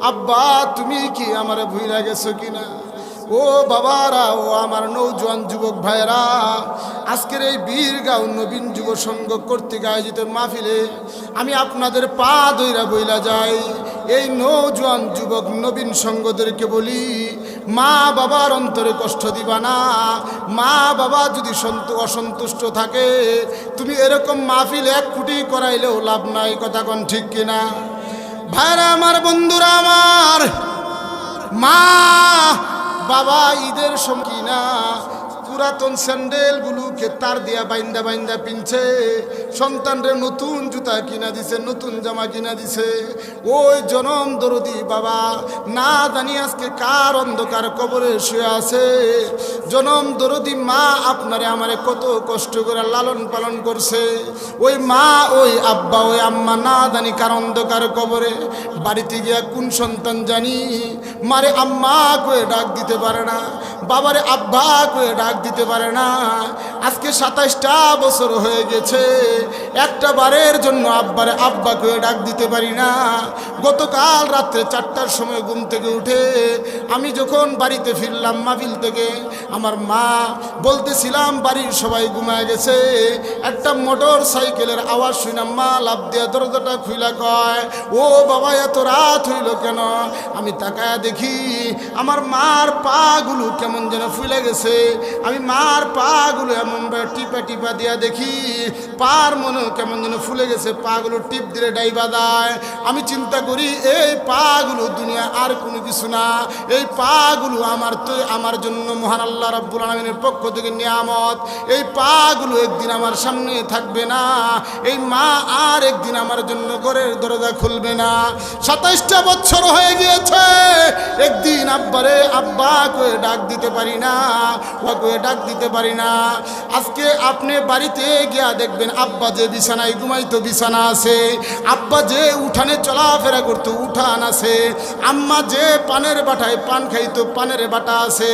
আব্বা তুমি কি আমারে ভুইলা গেছো কিনা? ও বাবারা, ও আমার নৌজওয়ান যুবক ভাইরা, আজকের এই বীরগাঁও নবীন যুব সংঘ কর্তৃক আয়োজিত মাহফিলে আমি আপনাদের পা ধইরা বইলা যাই, এই নৌজওয়ান যুবক নবীন সংঘদেরকে বলি, মা বাবার অন্তরে কষ্ট দিবা না। মা বাবা যদি অসন্তুষ্ট থাকে, তুমি এরকম মাহফিল 1 কোটি করাইলেও লাভ নাই। কথা কোন ঠিক কিনা? ভাইরা আমার, বন্ধুরা আমার, মা বাবা ঈদের সময় না পুরাতন স্যান্ডেলগুলোকে তার দিয়া বাইন্দা বাইন্দা পিনছে, সন্তানরে নতুন জুতা কিনা দিছে, নতুন জামা কিনা দিছে। ওই জনম দরদি বাবা না জানি আজকে কার অন্ধকার কবরে শুয়ে আছে। জনম দরদি মা আপনারে আমারে কত কষ্ট করে লালন পালন করছে। ওই মা, ওই আব্বা, ওই আম্মা না জানি কার অন্ধকার কবরে। বাড়িতে গিয়া কোন সন্তান জানি মারে আম্মা কয়ে ডাক দিতে পারে না, বাবারে আব্বা কয়ে ডাক দিতে পারে না। আজকে 27টা বছর হয়ে গেছে, একটা বারের জন্য আব্বারে আব্বা কয়ে ডাক দিতে পারি না। গতকাল রাত্রে 4টার সময় ঘুম থেকে উঠে আমি যখন বাড়িতে ফিরলাম মাহফিল থেকে, আমার মা বলতেছিলাম বাড়ির সবাই ঘুমায় গেছে, একটা মোটর সাইকেলের আওয়াজ শুনে মা লাফ দিয়া দরজাটা খুইলা কয়, ও বাবা এত রাত হইল কেন? আমি তাকায়া দেখি আমার মার পাগুলো কেমন যেন ফুলে গেছে। আমি মার পাগুলো এমন টিপা টিপা দিয়া দেখি পার মনে কেমন যেন ফুলে গেছে, পাগুলো টিপ দিলে ডাইবা দেয়। আমি চিন্তা করি এই পাগুলো দুনিয়া আর কোনো কিছু না, এই পাগুলো আমার জন্য মহান আল্লাহ রাব্বুল আলামিনের পক্ষ থেকে নিয়ামত। এই পাগুলো একদিন আমার সামনে থাকবে না, এই মা আর একদিন আমার জন্য ঘরের দরজা খুলবে না। 27টা বছর হয়ে গিয়েছে, একদিন আব্বারে আব্বা কয়ে ডাক দিতে পারি না, ও কয়ে ডাক দিতে পারি না। আজকে আপনি বাড়িতে গিয়া দেখবেন আব্বা যে বিছানায় ঘুমাইতো বিছানা আছে, আব্বা যে উঠানে চলাফেরা করতো উঠান আছে, আম্মা যে পানের বাটায় পান খাইতো পানের বাটা আছে,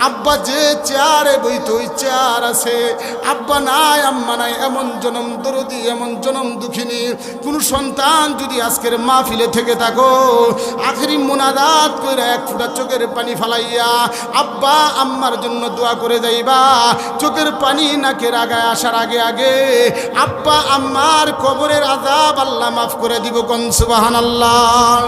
আব্বা যে চেয়ারে বইতো ওই চেয়ার আছে। আব্বা নাই আম্মা নাই, এমন জনম দরদি, এমন জনম দুঃখিনী কোন সন্তান যদি আজকের মাহফিলে থেকে থাকো, আখেরি মোনাজাত কইরা 1 ফোঁটা চোখের পানি ফালাইয়া আব্বা আম্মার জন্য দোয়া করে যাইবা। চোখের পানি নাকের আগায় আসার আগে আগে আব্বা আম্মার কবরের আযাব আল্লাহ মাফ করে দিব। কোন সুবহানাল্লাহ।